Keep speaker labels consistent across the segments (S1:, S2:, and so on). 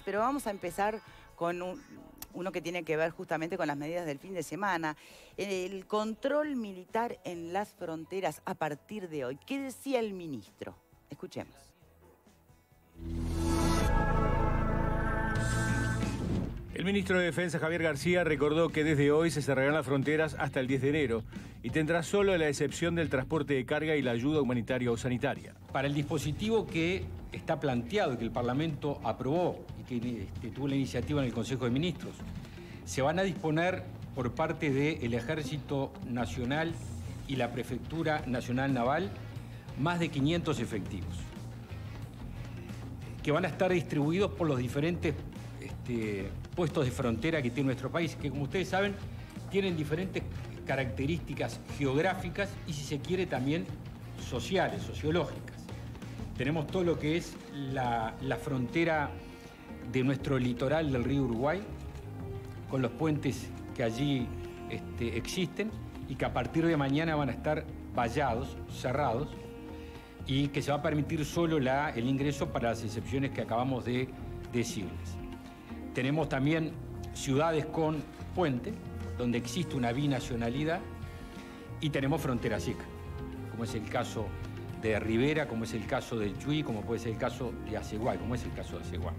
S1: Pero vamos a empezar con uno que tiene que ver justamente con las medidas del fin de semana. El control militar en las fronteras a partir de hoy. ¿Qué decía el ministro? Escuchemos.
S2: El ministro de Defensa, Javier García, recordó que desde hoy se cerrarán las fronteras hasta el 10 de enero y tendrá solo la excepción del transporte de carga y la ayuda humanitaria o sanitaria.
S3: Para el dispositivo que está planteado y que el Parlamento aprobó y que tuvo la iniciativa en el Consejo de Ministros, se van a disponer por parte del Ejército Nacional y la Prefectura Nacional Naval más de 500 efectivos, que van a estar distribuidos por los diferentes puestos de frontera que tiene nuestro país, que como ustedes saben, tienen diferentes características geográficas y, si se quiere, también sociales, sociológicas. Tenemos todo lo que es la frontera de nuestro litoral del río Uruguay, con los puentes que allí existen y que a partir de mañana van a estar vallados, cerrados, y que se va a permitir solo el ingreso para las excepciones que acabamos de decirles. Tenemos también ciudades con puente, donde existe una binacionalidad, y tenemos frontera seca, como es el caso de Rivera, como es el caso del Chuy, como puede ser el caso de Aceguay, como es el caso de Aceguay.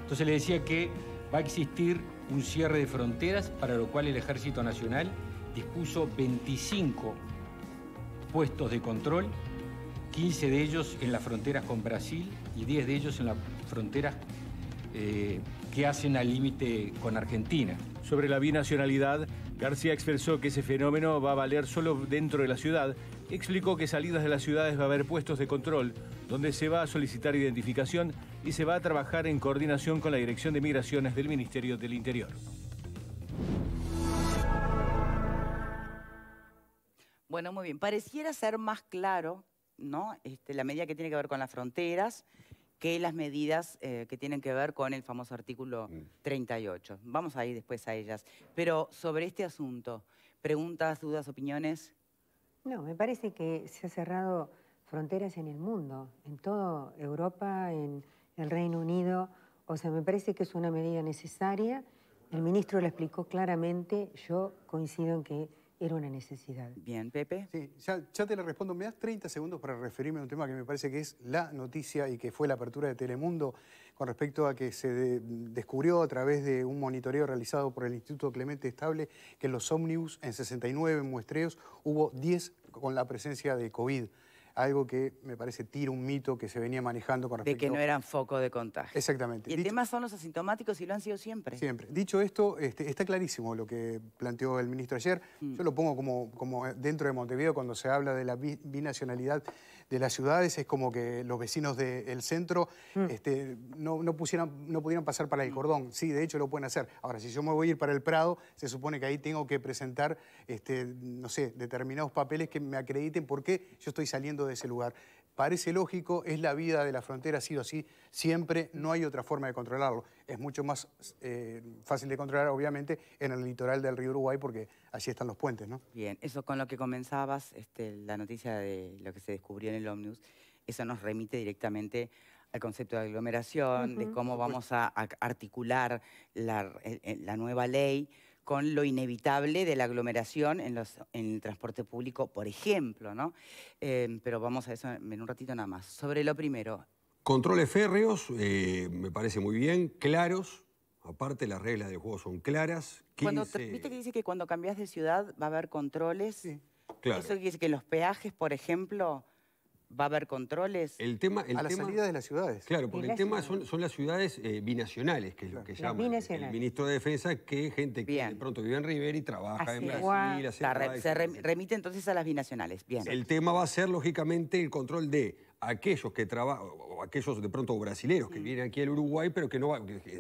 S3: Entonces le decía que va a existir un cierre de fronteras, para lo cual el Ejército Nacional dispuso 25 puestos de control, 15 de ellos en las fronteras con Brasil y 10 de ellos en las fronteras que hacen al límite con Argentina.
S2: Sobre la binacionalidad, García expresó que ese fenómeno va a valer solo dentro de la ciudad. Explicó que salidas de las ciudades va a haber puestos de control, donde se va a solicitar identificación y se va a trabajar en coordinación con la Dirección de Migraciones del Ministerio del Interior.
S1: Bueno, muy bien. Pareciera ser más claro, ¿no? La medida que tiene que ver con las fronteras, que las medidas que tienen que ver con el famoso artículo 38. Vamos a ir después a ellas. Pero sobre este asunto, ¿preguntas, dudas, opiniones?
S4: No, me parece que se ha cerrado fronteras en el mundo, en toda Europa, en el Reino Unido. O sea, me parece que es una medida necesaria. El ministro lo explicó claramente. Yo coincido en que era una necesidad.
S1: Bien, Pepe.
S5: Sí, ya te le respondo. Me das 30 segundos para referirme a un tema que me parece que es la noticia y que fue la apertura de Telemundo con respecto a que se descubrió a través de un monitoreo realizado por el Instituto Clemente Estable que en los ómnibus, en 69 muestreos, hubo 10 con la presencia de COVID. Algo que me parece tira un mito que se venía manejando con respecto...
S1: De que no eran foco de contagio.
S5: Exactamente.
S1: Y el tema son los asintomáticos y lo han sido siempre.
S5: Siempre. Dicho esto, está clarísimo lo que planteó el ministro ayer. Yo lo pongo como dentro de Montevideo, cuando se habla de la binacionalidad de las ciudades, es como que los vecinos del centro no pudieran pasar para el cordón. Sí, de hecho lo pueden hacer. Ahora, si yo me voy a ir para el Prado, se supone que ahí tengo que presentar, no sé, determinados papeles que me acrediten por qué yo estoy saliendo de ese lugar. Parece lógico, es la vida de la frontera, ha sido así siempre, no hay otra forma de controlarlo. Es mucho más fácil de controlar, obviamente, en el litoral del río Uruguay, porque allí están los puentes, ¿no?
S1: Bien, eso con lo que comenzabas, la noticia de lo que se descubrió en el ómnibus, eso nos remite directamente al concepto de aglomeración, de cómo vamos a articular la nueva ley con lo inevitable de la aglomeración en el transporte público, por ejemplo, ¿no? Pero vamos a eso en un ratito nada más. Sobre lo primero.
S6: Controles férreos, me parece muy bien, claros. Aparte, las reglas del juego son claras. 15...
S1: ¿Viste que dice que cuando cambias de ciudad va a haber controles?
S5: Sí.
S6: Claro.
S1: ¿Eso quiere decir que en los peajes, por ejemplo, va a haber controles?
S5: A la salida de las ciudades.
S6: Claro, porque el tema son las ciudades binacionales, que es lo que llama el ministro de Defensa, que es gente que de pronto vive en Rivera y trabaja en Brasil.
S1: Se remite entonces a las binacionales. Bien.
S6: El tema va a ser, lógicamente, el control de aquellos que trabajan, o aquellos de pronto brasileros que vienen aquí al Uruguay, pero que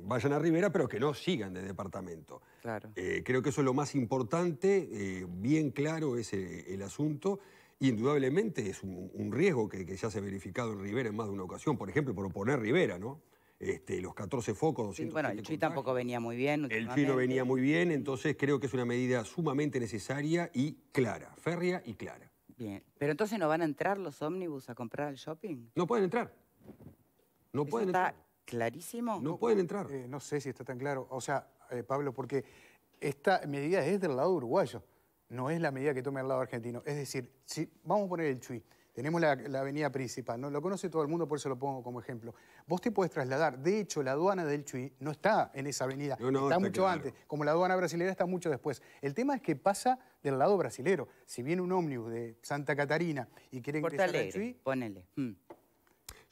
S6: vayan a Rivera, pero que no sigan de departamento.
S1: Claro.
S6: Creo que eso es lo más importante, bien claro es el asunto. Indudablemente es un riesgo que ya se ha verificado en Rivera en más de una ocasión. Por ejemplo, por poner Rivera, ¿no? Los 14 focos, 200.
S1: Bueno, el Chuy tampoco venía muy bien.
S6: El Chuy no venía muy bien, entonces creo que es una medida sumamente necesaria y clara, férrea y clara.
S1: Bien, pero entonces ¿no van a entrar los ómnibus a comprar al shopping?
S6: No pueden entrar. No pueden entrar.
S1: clarísimo?
S6: No pueden entrar.
S5: No sé si está tan claro. O sea, Pablo, porque esta medida es del lado uruguayo, no es la medida que tome el lado argentino. Es decir, si vamos a poner el Chuy, tenemos la avenida principal, ¿no? Lo conoce todo el mundo, por eso lo pongo como ejemplo. Vos te podés trasladar. De hecho, la aduana del Chuy no está en esa avenida, está mucho antes. Como la aduana brasilera está mucho después. El tema es que pasa del lado brasilero. Si viene un ómnibus de Santa Catarina y quiere ingresar al Chuy...
S1: Ponele.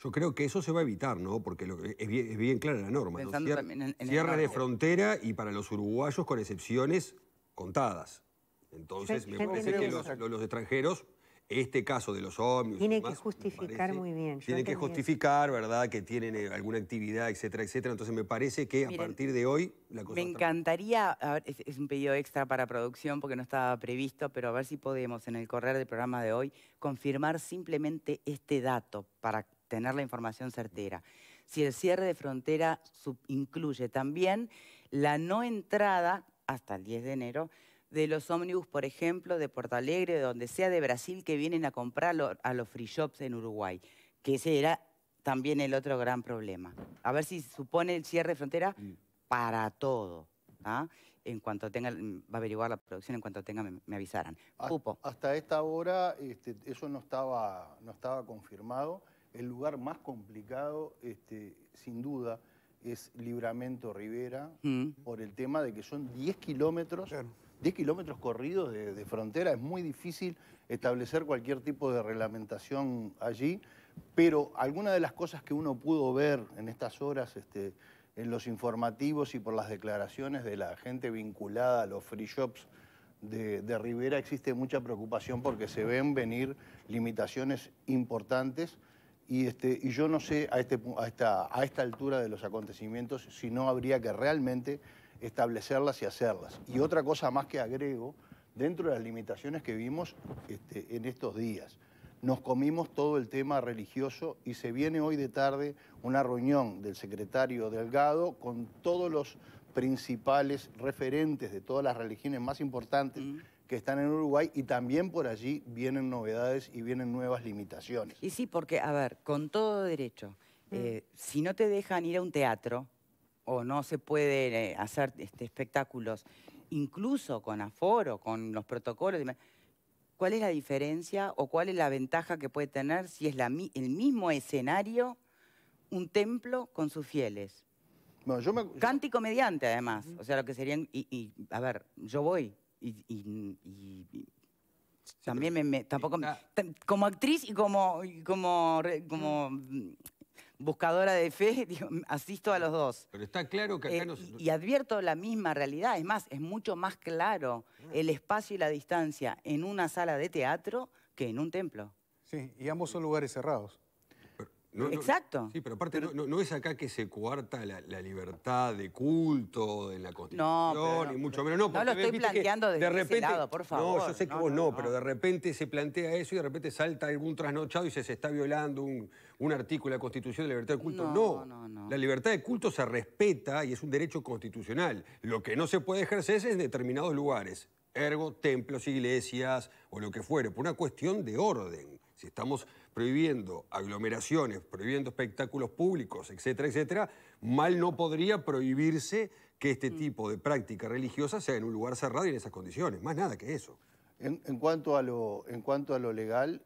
S6: Yo creo que eso se va a evitar, ¿no? Porque es bien clara la norma, ¿no?
S1: También en
S6: Cierre de frontera y para los uruguayos con excepciones contadas. Entonces, me parece que los extranjeros, este caso de los ómnibus...
S4: Tiene que justificar muy bien.
S6: Tienen que justificar, ¿verdad?, que tienen alguna actividad, etcétera, etcétera. Entonces, me parece que a partir de hoy la cosa...
S1: Me encantaría, a ver, es un pedido extra para producción porque no estaba previsto, pero a ver si podemos en el correr del programa de hoy confirmar simplemente este dato para tener la información certera. Si el cierre de frontera incluye también la no entrada hasta el 10 de enero de los ómnibus, por ejemplo, de Porto Alegre, de donde sea de Brasil, que vienen a comprar a los free shops en Uruguay, que ese era también el otro gran problema. A ver si supone el cierre de frontera para todo. ¿Ah? En cuanto tenga, va a averiguar la producción, en cuanto tenga me avisaran. Pupo.
S7: Hasta esta hora eso no estaba confirmado. El lugar más complicado, sin duda, es Libramento Rivera, por el tema de que son 10 kilómetros, 10 kilómetros corridos de frontera. Es muy difícil establecer cualquier tipo de reglamentación allí, pero algunas de las cosas que uno pudo ver en estas horas en los informativos y por las declaraciones de la gente vinculada a los free shops de Rivera, existe mucha preocupación porque se ven venir limitaciones importantes. Y yo no sé a esta altura de los acontecimientos si no habría que realmente establecerlas y hacerlas. Y otra cosa más que agrego, dentro de las limitaciones que vimos en estos días, nos comimos todo el tema religioso y se viene hoy de tarde una reunión del secretario Delgado con todos los principales referentes de todas las religiones más importantes que están en Uruguay, y también por allí vienen novedades y vienen nuevas limitaciones.
S1: Y sí, porque, a ver, con todo derecho, si no te dejan ir a un teatro o no se puede hacer espectáculos, incluso con aforo, con los protocolos, ¿cuál es la diferencia o cuál es la ventaja que puede tener si es el mismo escenario, un templo con sus fieles? Bueno, cántico mediante, además. O sea, lo que serían... a ver, yo voy... también tampoco como actriz y como buscadora de fe, digo, asisto a los dos.
S6: Pero está claro que acá
S1: y advierto la misma realidad. Es más, es mucho más claro el espacio y la distancia en una sala de teatro que en un templo.
S5: Sí, y ambos son lugares cerrados.
S1: Exacto.
S6: Sí, pero aparte no es acá que se coarta la libertad de culto en la Constitución, ni mucho menos.
S1: No lo estoy planteando desde ese lado, por favor.
S6: No, yo sé que vos no, pero de repente se plantea eso y de repente salta algún trasnochado y se está violando un artículo de la Constitución de la libertad de culto. No. La libertad de culto se respeta y es un derecho constitucional. Lo que no se puede ejercer es en determinados lugares, ergo templos, iglesias o lo que fuere, por una cuestión de orden. Si estamos prohibiendo aglomeraciones, prohibiendo espectáculos públicos, etcétera, etcétera, mal no podría prohibirse que este tipo de práctica religiosa sea en un lugar cerrado y en esas condiciones. Más nada que eso.
S7: En cuanto a lo legal,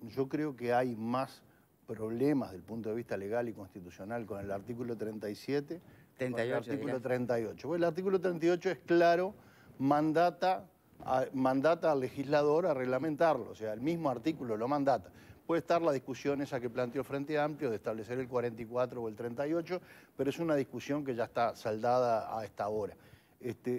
S7: yo creo que hay más problemas desde el punto de vista legal y constitucional con el artículo 37 que con el artículo 38. Bueno, el artículo 38 es claro, mandata al legislador a reglamentarlo, o sea, el mismo artículo lo mandata. Puede estar la discusión esa que planteó el Frente Amplio de establecer el 44 o el 38, pero es una discusión que ya está saldada a esta hora.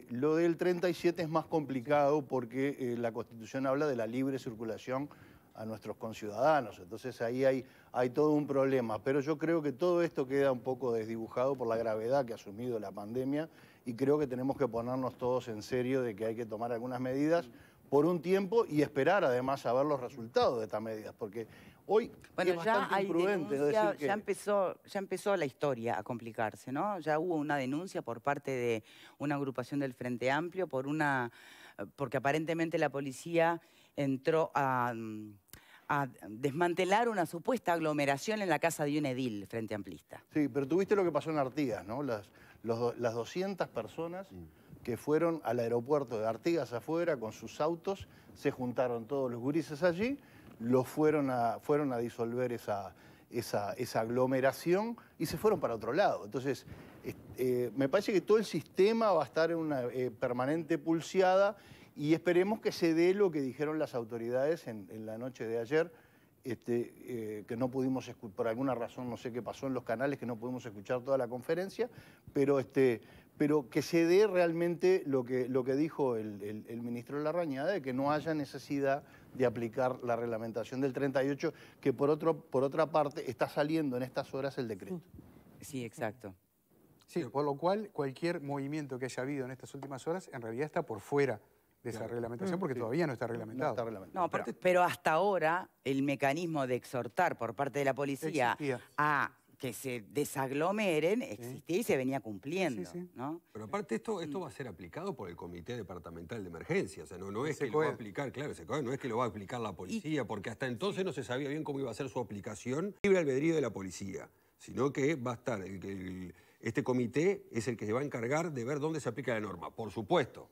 S7: Lo del 37 es más complicado porque la Constitución habla de la libre circulación a nuestros conciudadanos, entonces ahí hay todo un problema, pero yo creo que todo esto queda un poco desdibujado por la gravedad que ha asumido la pandemia y creo que tenemos que ponernos todos en serio de que hay que tomar algunas medidas por un tiempo y esperar además a ver los resultados de estas medidas, porque hoy es bastante imprudente decir que...
S1: ya empezó la historia a complicarse, ¿no? Ya hubo una denuncia por parte de una agrupación del Frente Amplio porque aparentemente la policía entró a a desmantelar una supuesta aglomeración en la casa de un edil frente amplista.
S7: Sí, pero tuviste lo que pasó en Artigas, ¿no? Las 200 personas que fueron al aeropuerto de Artigas afuera con sus autos, se juntaron todos los gurises allí, fueron a disolver esa aglomeración y se fueron para otro lado. Entonces, me parece que todo el sistema va a estar en una permanente pulseada y esperemos que se dé lo que dijeron las autoridades en la noche de ayer, que no pudimos escuchar, por alguna razón, no sé qué pasó en los canales, que no pudimos escuchar toda la conferencia, pero que se dé realmente lo que dijo el ministro Larrañaga, de que no haya necesidad de aplicar la reglamentación del 38, que por otra parte está saliendo en estas horas el decreto.
S1: Sí, exacto.
S5: Sí, por lo cual cualquier movimiento que haya habido en estas últimas horas en realidad está por fuera de esa reglamentación, porque todavía no está reglamentado.
S7: No está reglamentado.
S1: No, pero hasta ahora el mecanismo de exhortar por parte de la policía
S5: Existía.
S1: a que se desaglomeren existía y se venía cumpliendo, ¿no?
S6: Pero aparte esto va a ser aplicado por el Comité Departamental de Emergencia, o sea, no es que lo va a aplicar, claro, no es que lo va a aplicar la policía, porque hasta entonces no se sabía bien cómo iba a ser su aplicación, libre albedrío de la policía, sino que va a estar, este comité es el que se va a encargar de ver dónde se aplica la norma. Por supuesto,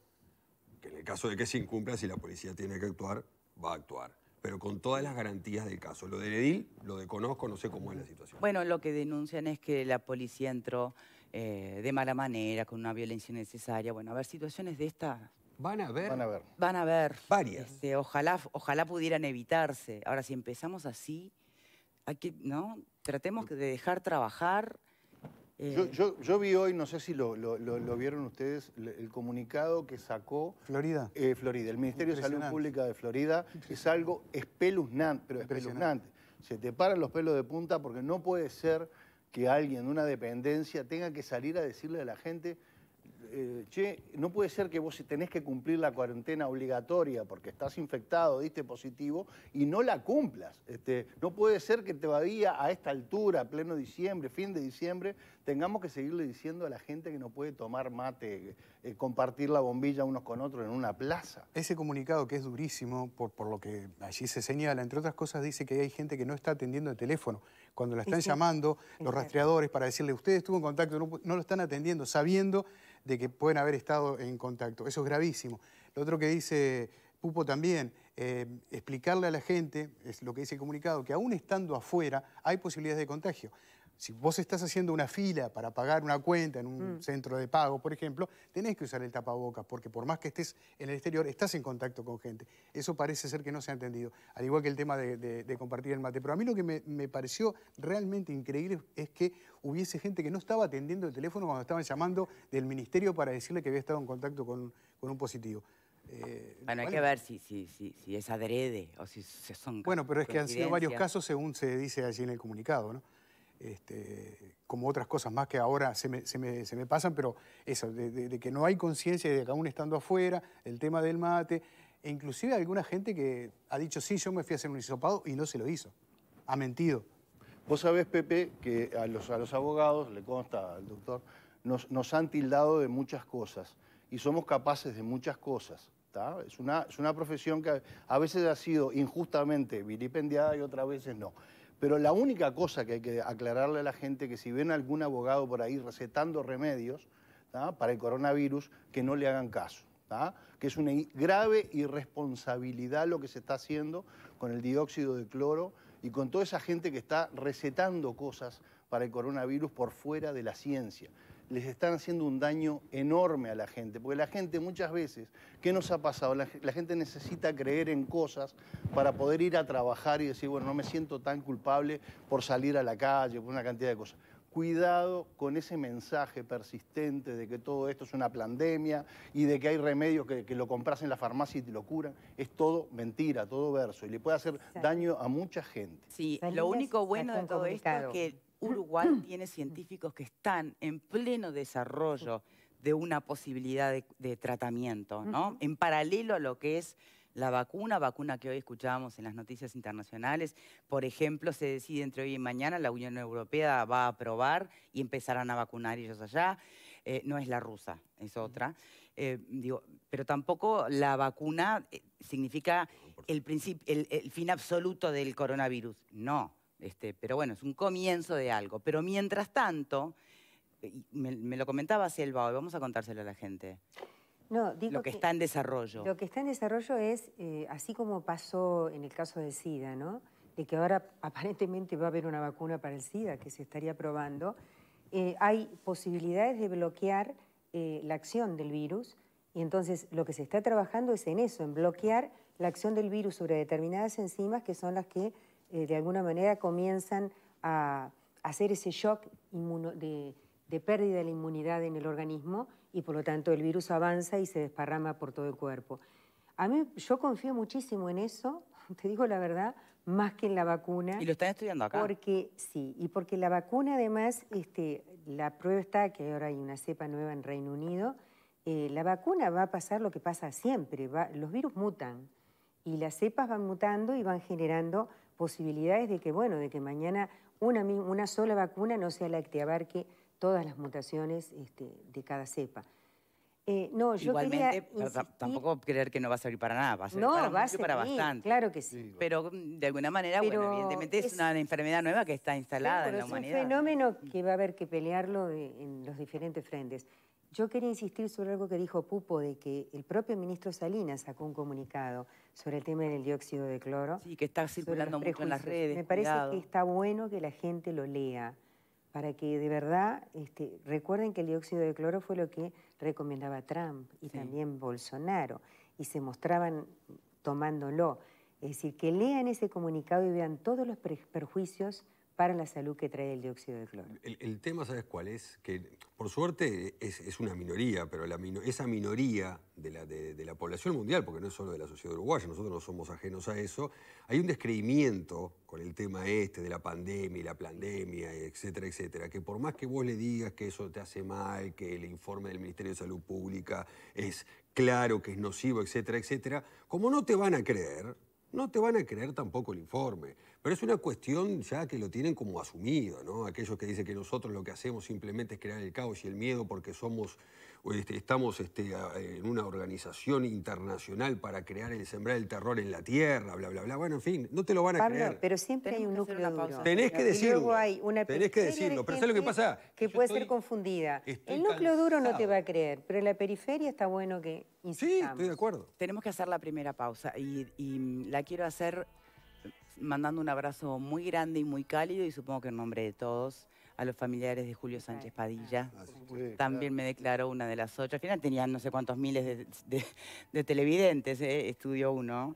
S6: que en el caso de que se incumpla, si la policía tiene que actuar, va a actuar. Pero con todas las garantías del caso. Lo del edil, lo desconozco, no sé cómo es la situación.
S1: Bueno, lo que denuncian es que la policía entró de mala manera, con una violencia innecesaria. Bueno, a ver, situaciones de estas...
S6: Van a ver.
S1: Van a ver.
S6: Varias.
S1: Ojalá pudieran evitarse. Ahora, si empezamos así, hay que, ¿no? Tratemos de dejar trabajar.
S7: Yo vi hoy, no sé si lo vieron ustedes, el comunicado que sacó...
S5: Florida.
S7: Florida, el Ministerio de Salud Pública de Florida. Es algo espeluznante, pero espeluznante. Se te paran los pelos de punta porque no puede ser que alguien de una dependencia tenga que salir a decirle a la gente... che, no puede ser que vos tenés que cumplir la cuarentena obligatoria porque estás infectado, diste positivo, y no la cumplas. No puede ser que todavía a esta altura, pleno diciembre, fin de diciembre, tengamos que seguirle diciendo a la gente que no puede tomar mate, compartir la bombilla unos con otros en una plaza.
S5: Ese comunicado, que es durísimo, por lo que allí se señala, entre otras cosas dice que hay gente que no está atendiendo el teléfono. Cuando la están llamando, los rastreadores, para decirle, usted estuvo en contacto, no lo están atendiendo, sabiendo de que pueden haber estado en contacto. Eso es gravísimo. Lo otro que dice Pupo también, explicarle a la gente, es lo que dice el comunicado, que aún estando afuera hay posibilidades de contagio. Si vos estás haciendo una fila para pagar una cuenta en un centro de pago, por ejemplo, tenés que usar el tapabocas, porque por más que estés en el exterior, estás en contacto con gente. Eso parece ser que no se ha entendido, al igual que el tema de compartir el mate. Pero a mí lo que me pareció realmente increíble es que hubiese gente que no estaba atendiendo el teléfono cuando estaban llamando del ministerio para decirle que había estado en contacto con un positivo.
S1: Bueno, hay que ver si es adrede o si son...
S5: Bueno, pero es que han sido varios casos según se dice allí en el comunicado, ¿no? Como otras cosas más que ahora se me pasan, pero eso, de que no hay conciencia de que aún estando afuera, el tema del mate, e inclusive alguna gente que ha dicho, sí, yo me fui a hacer un hisopado y no se lo hizo, ha mentido.
S7: Vos sabés, Pepe, que a los abogados, le consta al doctor, nos han tildado de muchas cosas y somos capaces de muchas cosas. Es una profesión que a veces ha sido injustamente vilipendiada y otras veces no. Pero la única cosa que hay que aclararle a la gente es que si ven a algún abogado por ahí recetando remedios para el coronavirus, que no le hagan caso. Que es una grave irresponsabilidad lo que se está haciendo con el dióxido de cloro y con toda esa gente que está recetando cosas para el coronavirus por fuera de la ciencia. Les están haciendo un daño enorme a la gente, porque la gente muchas veces, ¿qué nos ha pasado? La gente necesita creer en cosas para poder ir a trabajar y decir, bueno, no me siento tan culpable por salir a la calle, por una cantidad de cosas. Cuidado con ese mensaje persistente de que todo esto es una pandemia y de que hay remedios que lo compras en la farmacia y te lo curan. Es todo mentira, todo verso, y le puede hacer daño a mucha gente.
S1: Sí, lo único bueno de todo esto es que Uruguay tiene científicos que están en pleno desarrollo de una posibilidad de tratamiento, ¿no? En paralelo a lo que es la vacuna que hoy escuchábamos en las noticias internacionales. Por ejemplo, se decide entre hoy y mañana, la Unión Europea va a aprobar y empezarán a vacunar ellos allá. no es la rusa, es otra. Pero tampoco la vacuna significa el fin absoluto del coronavirus. No, pero bueno, es un comienzo de algo. Pero mientras tanto, me lo comentaba Selva hoy, vamos a contárselo a la gente.
S4: No, digo
S1: lo que está en desarrollo.
S4: Lo que está en desarrollo es, así como pasó en el caso del SIDA, ¿no? De que ahora aparentemente va a haber una vacuna para el SIDA que se estaría probando, hay posibilidades de bloquear la acción del virus, y entonces lo que se está trabajando es en eso, en bloquear la acción del virus sobre determinadas enzimas que son las que de alguna manera comienzan a hacer ese shock de pérdida de la inmunidad en el organismo, y por lo tanto el virus avanza y se desparrama por todo el cuerpo. Yo confío muchísimo en eso, te digo la verdad, más que en la vacuna.
S1: ¿Y lo están estudiando acá?
S4: Porque, sí, y porque la vacuna además, la prueba está que ahora hay una cepa nueva en Reino Unido, la vacuna va a pasar lo que pasa siempre, los virus mutan y las cepas van mutando y van generando posibilidades de que, bueno, de que mañana una sola vacuna no sea la que abarque todas las mutaciones de cada cepa. No, yo
S1: igualmente, tampoco creer que no va a servir para nada, va a servir para bastante.
S4: Claro que sí.
S1: Pero de alguna manera, bueno, evidentemente es una enfermedad nueva que está instalada en la humanidad.
S4: Es un fenómeno que va a haber que pelearlo en los diferentes frentes. Yo quería insistir sobre algo que dijo Pupo, de que el propio ministro Salinas sacó un comunicado sobre el tema del dióxido de cloro.
S1: Sí, que está circulando mucho en las redes.
S4: Me parece que está bueno que la gente lo lea, para que de verdad recuerden que el dióxido de cloro fue lo que recomendaba Trump y también Bolsonaro, y se mostraban tomándolo. Es decir, que lean ese comunicado y vean todos los perjuicios para la salud que trae el dióxido de cloro.
S6: El tema, ¿sabes cuál es? Que por suerte es una minoría, pero esa minoría de la población mundial, porque no es solo de la sociedad uruguaya, nosotros no somos ajenos a eso, hay un descreimiento con el tema de la pandemia y la pandemia, etcétera, etcétera, que por más que vos le digas que eso te hace mal, que el informe del Ministerio de Salud Pública es claro, que es nocivo, etcétera, etcétera, como no te van a creer, no te van a creer tampoco el informe. Pero es una cuestión ya que lo tienen como asumido, ¿no? Aquellos que dicen que nosotros lo que hacemos simplemente es crear el caos y el miedo porque estamos en una organización internacional para sembrar el terror en la tierra, bla, bla, bla. Bueno, en fin, no te lo van a creer.
S4: Pero siempre hay un núcleo duro.
S6: Tenés que decirlo.
S4: Luego hay una
S6: tenés que decirlo. Pero ¿sabes lo que pasa?
S4: Que puede ser confundida. El núcleo duro no te va a creer, pero en la periferia está bueno que insistamos.
S6: Sí, estoy de acuerdo.
S1: Tenemos que hacer la primera pausa y la quiero hacer mandando un abrazo muy grande y muy cálido, y supongo que en nombre de todos, a los familiares de Julio Sánchez Padilla. También me declaró una de las 8. Al final tenían no sé cuántos miles de televidentes, Estadio 1.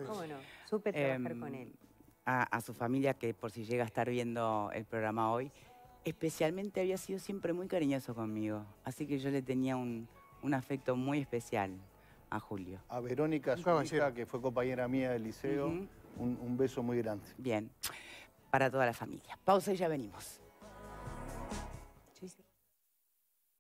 S4: ¿Cómo no? Supe trabajar con él.
S1: A su familia, que por si llega a estar viendo el programa hoy, especialmente había sido siempre muy cariñoso conmigo. Así que yo le tenía un afecto muy especial a Julio.
S7: A Verónica, su hija, que fue compañera mía del liceo, un beso muy grande.
S1: Bien, para toda la familia. Pausa y ya venimos.